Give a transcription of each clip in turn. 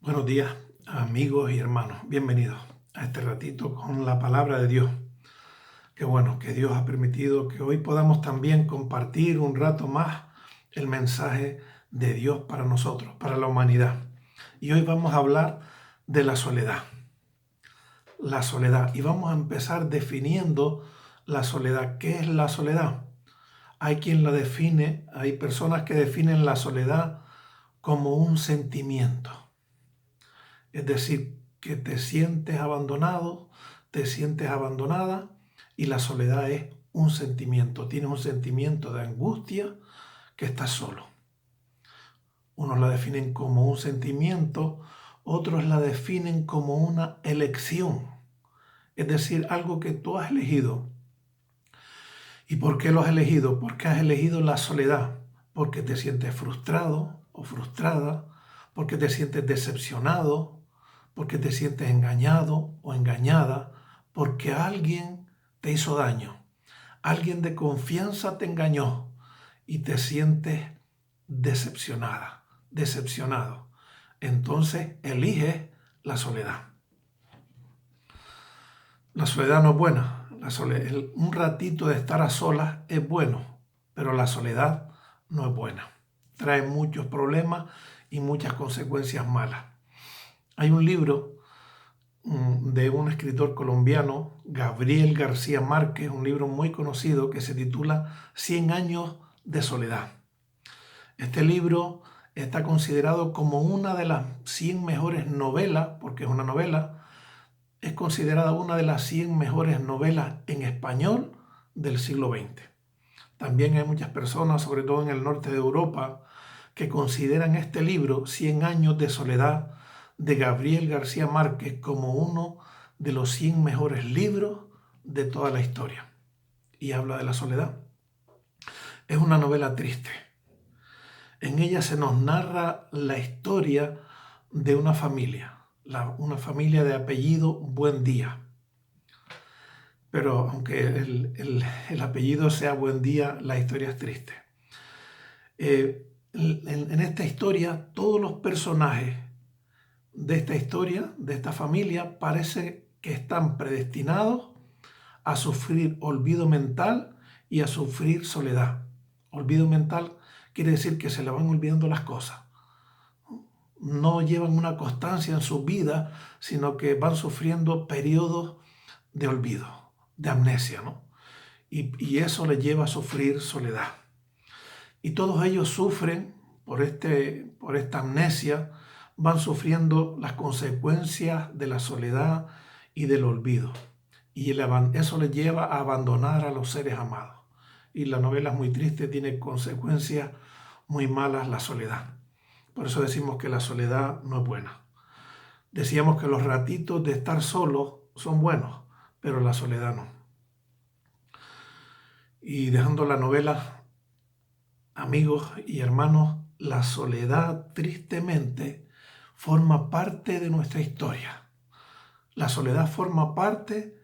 Buenos días, amigos y hermanos. Bienvenidos a este ratito con la palabra de Dios. Qué bueno que Dios ha permitido que hoy podamos también compartir un rato más el mensaje de Dios para nosotros, para la humanidad. Y hoy vamos a hablar de la soledad. La soledad. Y vamos a empezar definiendo la soledad. ¿Qué es la soledad? Hay quien la define, hay personas que definen la soledad como un sentimiento. Es decir, que te sientes abandonado, te sientes abandonada y la soledad es un sentimiento. Tienes un sentimiento de angustia que estás solo. Unos la definen como un sentimiento, otros la definen como una elección. Es decir, algo que tú has elegido. ¿Y por qué lo has elegido? Porque has elegido la soledad. Porque te sientes frustrado o frustrada, porque te sientes decepcionado, porque te sientes engañado o engañada, porque alguien te hizo daño, alguien de confianza te engañó y te sientes decepcionada, decepcionado. Entonces eliges la soledad. La soledad no es buena. Un ratito de estar a solas es bueno, pero la soledad no es buena. Trae muchos problemas y muchas consecuencias malas. Hay un libro de un escritor colombiano, Gabriel García Márquez, un libro muy conocido que se titula 100 años de soledad. Este libro está considerado como una de las 100 mejores novelas, porque es una novela, es considerada una de las 100 mejores novelas en español del siglo XX. También hay muchas personas, sobre todo en el norte de Europa, que consideran este libro, 100 años de soledad, de Gabriel García Márquez, como uno de los 100 mejores libros de toda la historia. Y habla de la soledad. Es una novela triste. En ella se nos narra la historia de una familia de apellido Buendía. Pero aunque el apellido sea Buendía, la historia es triste. En esta historia, todos los personajes de esta historia, de esta familia, parece que están predestinados a sufrir olvido mental y a sufrir soledad. Olvido mental quiere decir que se le van olvidando las cosas. No llevan una constancia en su vida, sino que van sufriendo periodos de olvido, de amnesia, ¿no? Y eso les lleva a sufrir soledad. Y todos ellos sufren por esta amnesia, van sufriendo las consecuencias de la soledad y del olvido. Y eso les lleva a abandonar a los seres amados. Y la novela es muy triste, tiene consecuencias muy malas la soledad. Por eso decimos que la soledad no es buena. Decíamos que los ratitos de estar solos son buenos, pero la soledad no. Y dejando la novela, amigos y hermanos, la soledad tristemente forma parte de nuestra historia. La soledad forma parte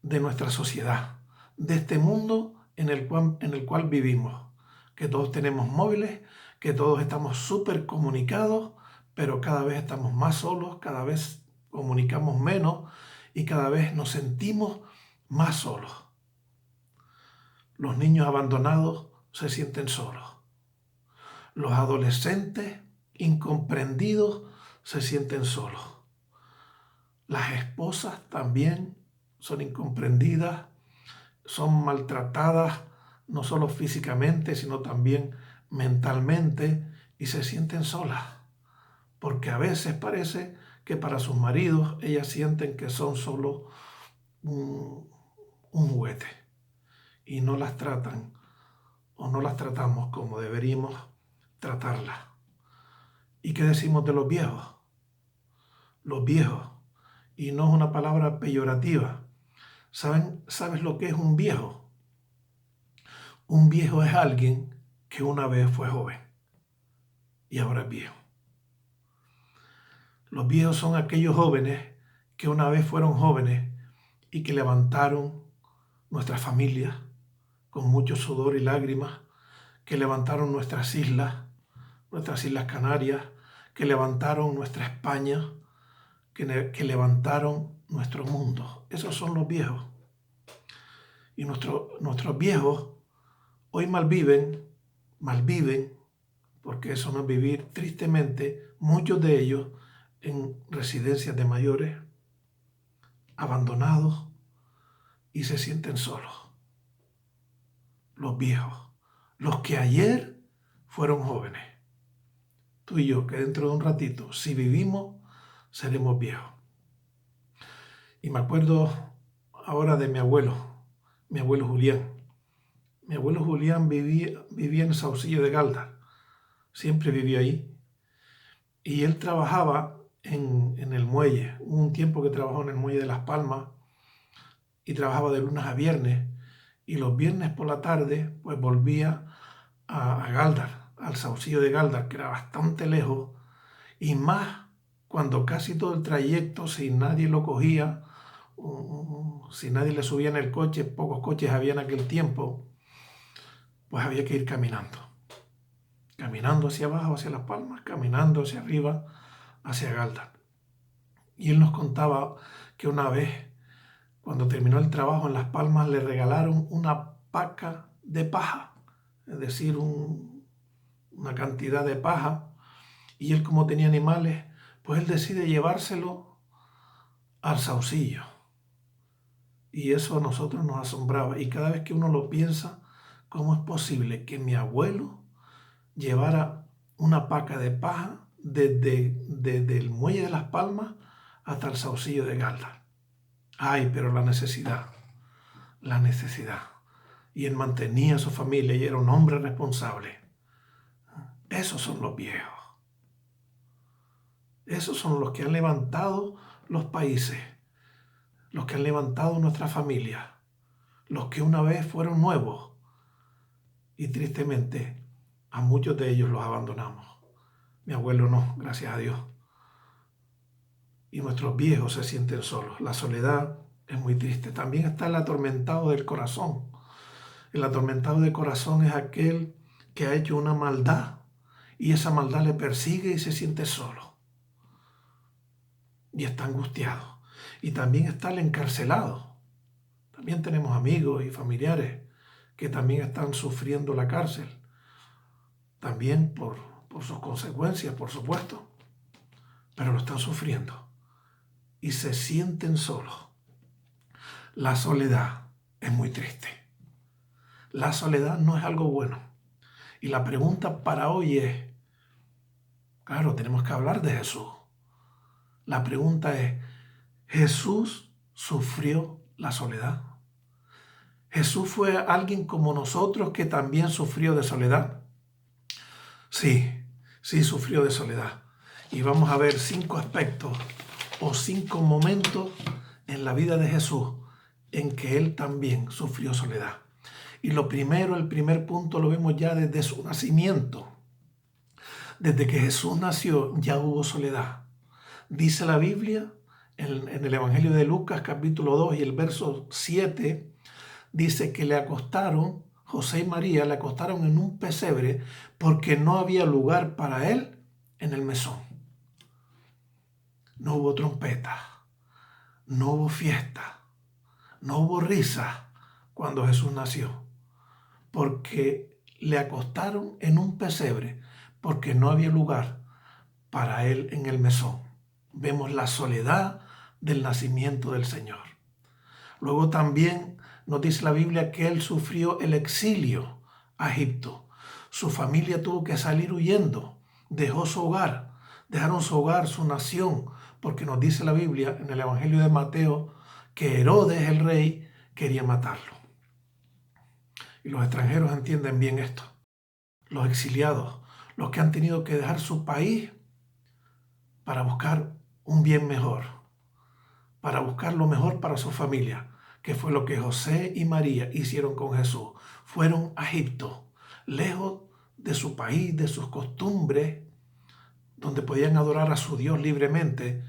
de nuestra sociedad, de este mundo en el cual vivimos, que todos tenemos móviles, que todos estamos súper comunicados, pero cada vez estamos más solos, cada vez comunicamos menos y cada vez nos sentimos más solos. Los niños abandonados se sienten solos. Los adolescentes incomprendidos se sienten solos. Las esposas también son incomprendidas, son maltratadas no solo físicamente, sino también mentalmente y se sienten solas. Porque a veces parece que para sus maridos ellas sienten que son solo un juguete y no las tratan o no las tratamos como deberíamos tratarlas. ¿Y qué decimos de los viejos? Los viejos, y no es una palabra peyorativa. ¿Sabes lo que es un viejo? Un viejo es alguien que una vez fue joven y ahora es viejo. Los viejos son aquellos jóvenes que una vez fueron jóvenes y que levantaron nuestras familias con mucho sudor y lágrimas, que levantaron nuestras islas Canarias, que levantaron nuestra España, que levantaron nuestro mundo. Esos son los viejos. Y nuestros viejos hoy malviven, porque eso no es vivir, tristemente, muchos de ellos en residencias de mayores, abandonados, y se sienten solos. Los viejos, los que ayer fueron jóvenes. Tú y yo, que dentro de un ratito, si vivimos, seremos viejos. Y me acuerdo ahora de mi abuelo Julián. Mi abuelo Julián vivía en Saucillo de Galdar. Siempre vivió ahí. Y él trabajaba en el muelle. Hubo un tiempo que trabajó en el muelle de Las Palmas y trabajaba de lunes a viernes. Y los viernes por la tarde, pues volvía a Galdar, al Saucillo de Galdar, que era bastante lejos. Y más cuando casi todo el trayecto, si nadie lo cogía, si nadie le subía en el coche, pocos coches había en aquel tiempo, pues había que ir caminando. Caminando hacia abajo, hacia Las Palmas, caminando hacia arriba, hacia Galdar. Y él nos contaba que una vez, cuando terminó el trabajo en Las Palmas, le regalaron una paca de paja, es decir, una cantidad de paja, y él, como tenía animales, pues él decide llevárselo al Saucillo. Y eso a nosotros nos asombraba. Y cada vez que uno lo piensa, ¿cómo es posible que mi abuelo llevara una paca de paja desde el muelle de Las Palmas hasta el Saucillo de Galdar? Ay, pero la necesidad. Y él mantenía a su familia y era un hombre responsable. Esos son los viejos. Esos son los que han levantado los países, los que han levantado nuestra familia, los que una vez fueron nuevos. Y tristemente, a muchos de ellos los abandonamos. Mi abuelo no, gracias a Dios. Y nuestros viejos se sienten solos. La soledad es muy triste. También está el atormentado del corazón. El atormentado del corazón es aquel que ha hecho una maldad y esa maldad le persigue y se siente solo. Y está angustiado. Y también está el encarcelado. También tenemos amigos y familiares que también están sufriendo la cárcel. También por sus consecuencias, por supuesto. Pero lo están sufriendo. Y se sienten solos. La soledad es muy triste. La soledad no es algo bueno. Y la pregunta para hoy es, claro, tenemos que hablar de Jesús. La pregunta es, ¿Jesús sufrió la soledad? ¿Jesús fue alguien como nosotros que también sufrió de soledad? Sí sufrió de soledad. Y vamos a ver 5 aspectos o 5 momentos en la vida de Jesús en que Él también sufrió soledad. Y el primer punto lo vemos ya desde su nacimiento. Desde que Jesús nació ya hubo soledad. Dice la Biblia en el Evangelio de Lucas capítulo 2 y el verso 7, dice que José y María le acostaron en un pesebre porque no había lugar para él en el mesón. No hubo trompetas, no hubo fiesta, no hubo risa cuando Jesús nació, porque le acostaron en un pesebre porque no había lugar para él en el mesón. Vemos la soledad del nacimiento del Señor. Luego también nos dice la Biblia que él sufrió el exilio a Egipto. Su familia tuvo que salir huyendo, dejaron su hogar, su nación, porque nos dice la Biblia en el Evangelio de Mateo que Herodes, el rey, quería matarlo. Y los extranjeros entienden bien esto. Los exiliados, los que han tenido que dejar su país para buscar un bien mejor, para buscar lo mejor para su familia, que fue lo que José y María hicieron con Jesús. Fueron a Egipto, lejos de su país, de sus costumbres, donde podían adorar a su Dios libremente,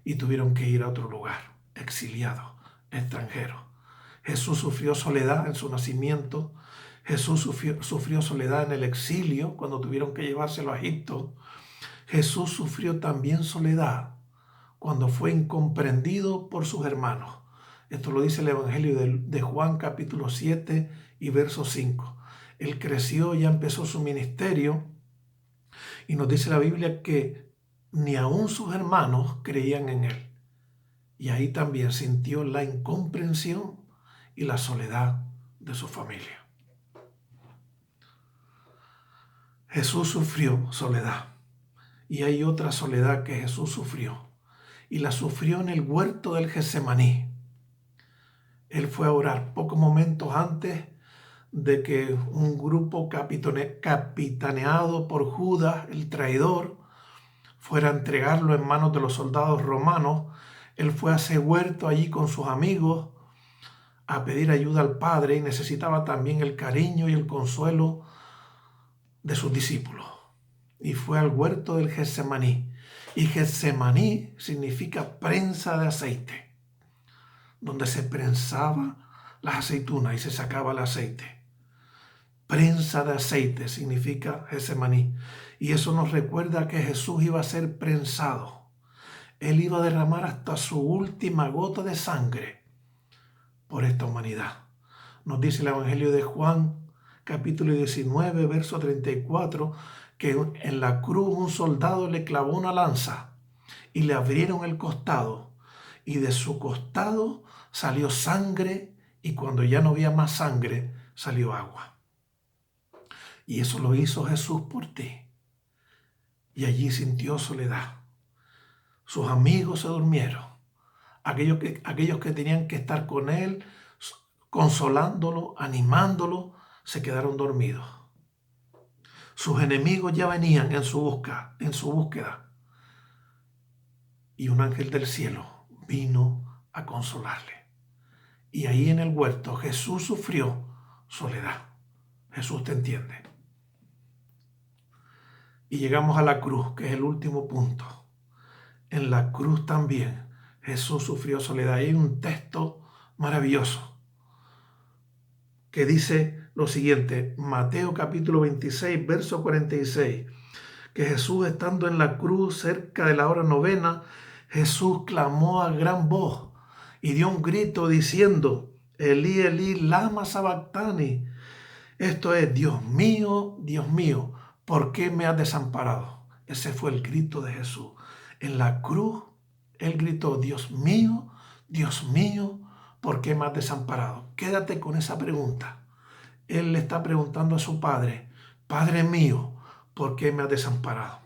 y tuvieron que ir a otro lugar, exiliados, extranjeros. Jesús sufrió soledad en su nacimiento. Jesús sufrió soledad en el exilio, cuando tuvieron que llevárselo a Egipto. Jesús sufrió también soledad cuando fue incomprendido por sus hermanos. Esto lo dice el Evangelio de Juan capítulo 7 y verso 5. Él creció, ya empezó su ministerio y nos dice la Biblia que ni aun sus hermanos creían en él. Y ahí también sintió la incomprensión y la soledad de su familia. Jesús sufrió soledad. Y hay otra soledad que Jesús sufrió. Y la sufrió en el huerto del Getsemaní. Él fue a orar pocos momentos antes de que un grupo capitaneado por Judas, el traidor, fuera a entregarlo en manos de los soldados romanos. Él fue a ese huerto allí con sus amigos a pedir ayuda al Padre y necesitaba también el cariño y el consuelo de sus discípulos. Y fue al huerto del Getsemaní. Y Getsemaní significa prensa de aceite, donde se prensaba las aceitunas y se sacaba el aceite. Prensa de aceite significa Getsemaní. Y eso nos recuerda que Jesús iba a ser prensado. Él iba a derramar hasta su última gota de sangre por esta humanidad. Nos dice el Evangelio de Juan, capítulo 19, verso 34, que en la cruz un soldado le clavó una lanza y le abrieron el costado, y de su costado salió sangre, y cuando ya no había más sangre, salió agua. Y eso lo hizo Jesús por ti. Y allí sintió soledad. Sus amigos se durmieron. Aquellos que tenían que estar con él, consolándolo, animándolo, se quedaron dormidos. Sus enemigos ya venían en su búsqueda. Y un ángel del cielo vino a consolarle. Y ahí en el huerto Jesús sufrió soledad. Jesús te entiende. Y llegamos a la cruz, que es el último punto. En la cruz también Jesús sufrió soledad. Hay un texto maravilloso que dice lo siguiente, Mateo capítulo 26, verso 46, que Jesús estando en la cruz cerca de la hora novena, Jesús clamó a gran voz y dio un grito diciendo, Elí, Elí, lama sabactani. Esto es, Dios mío, ¿por qué me has desamparado? Ese fue el grito de Jesús. En la cruz, él gritó, Dios mío, ¿por qué me has desamparado? Quédate con esa pregunta. Él le está preguntando a su Padre, Padre mío, ¿por qué me has desamparado?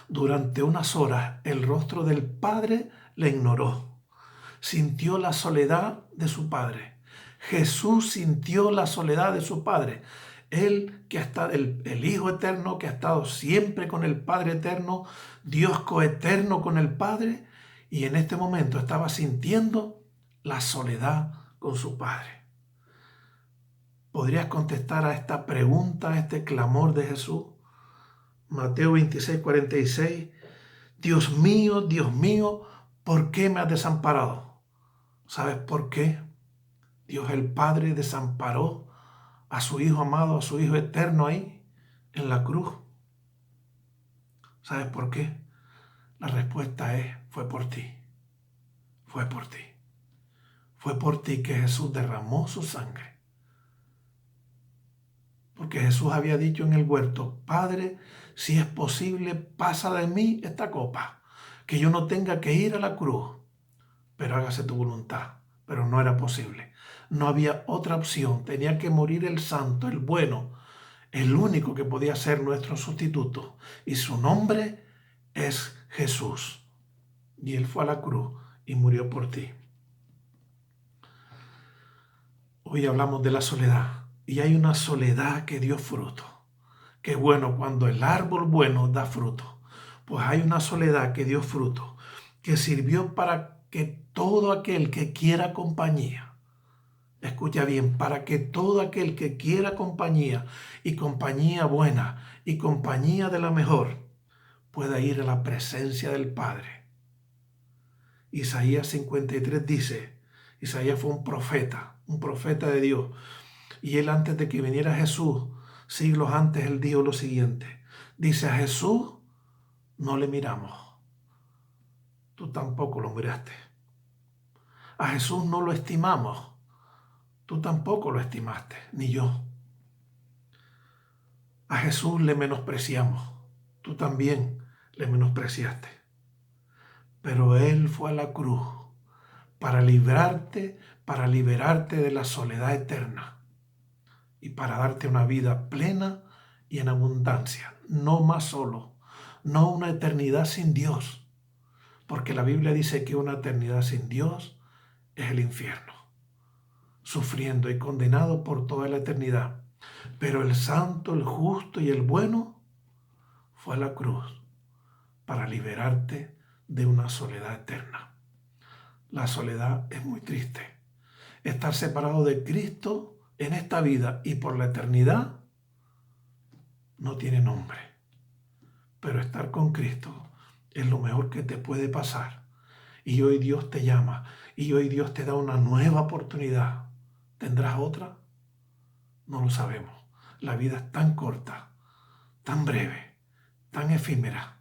Durante unas horas, el rostro del Padre le ignoró. Sintió la soledad de su Padre. Jesús sintió la soledad de su Padre. Él, que está el Hijo eterno, que ha estado siempre con el Padre eterno, Dios coeterno con el Padre, y en este momento estaba sintiendo la soledad con su Padre. ¿Podrías contestar a esta pregunta, a este clamor de Jesús? Mateo 26, 46. Dios mío, ¿por qué me has desamparado? ¿Sabes por qué? Dios el Padre desamparó a su Hijo amado, a su Hijo eterno ahí en la cruz. ¿Sabes por qué? La respuesta es, fue por ti. Fue por ti. Fue por ti que Jesús derramó su sangre. Porque Jesús había dicho en el huerto, Padre, si es posible, pasa de mí esta copa, que yo no tenga que ir a la cruz, pero hágase tu voluntad. Pero no era posible. No había otra opción. Tenía que morir el santo, el bueno, el único que podía ser nuestro sustituto. Y su nombre es Jesús. Y él fue a la cruz y murió por ti. Hoy hablamos de la soledad. Y hay una soledad que dio fruto. Qué bueno cuando el árbol bueno da fruto. Pues hay una soledad que dio fruto, que sirvió para que todo aquel que quiera compañía, escucha bien, para que todo aquel que quiera compañía, y compañía buena, y compañía de la mejor, pueda ir a la presencia del Padre. Isaías 53 dice, Isaías fue un profeta de Dios, y él antes de que viniera Jesús, siglos antes, él dijo lo siguiente, dice, a Jesús no le miramos. Tú tampoco lo miraste. A Jesús no lo estimamos. Tú tampoco lo estimaste, ni yo. A Jesús le menospreciamos. Tú también le menospreciaste. Pero Él fue a la cruz para librarte, para liberarte de la soledad eterna y para darte una vida plena y en abundancia. No más solo, no una eternidad sin Dios, porque la Biblia dice que una eternidad sin Dios es el infierno, sufriendo y condenado por toda la eternidad. Pero el santo, el justo y el bueno fue a la cruz para liberarte de una soledad eterna. La soledad es muy triste. Estar separado de Cristo en esta vida y por la eternidad no tiene nombre. Pero estar con Cristo es lo mejor que te puede pasar. Y hoy Dios te llama y hoy Dios te da una nueva oportunidad. ¿Tendrás otra? No lo sabemos. La vida es tan corta, tan breve, tan efímera,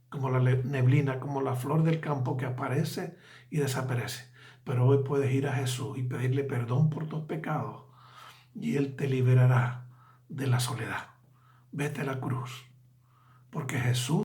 como la neblina, como la flor del campo que aparece y desaparece. Pero hoy puedes ir a Jesús y pedirle perdón por tus pecados y Él te liberará de la soledad. Vete a la cruz, porque Jesús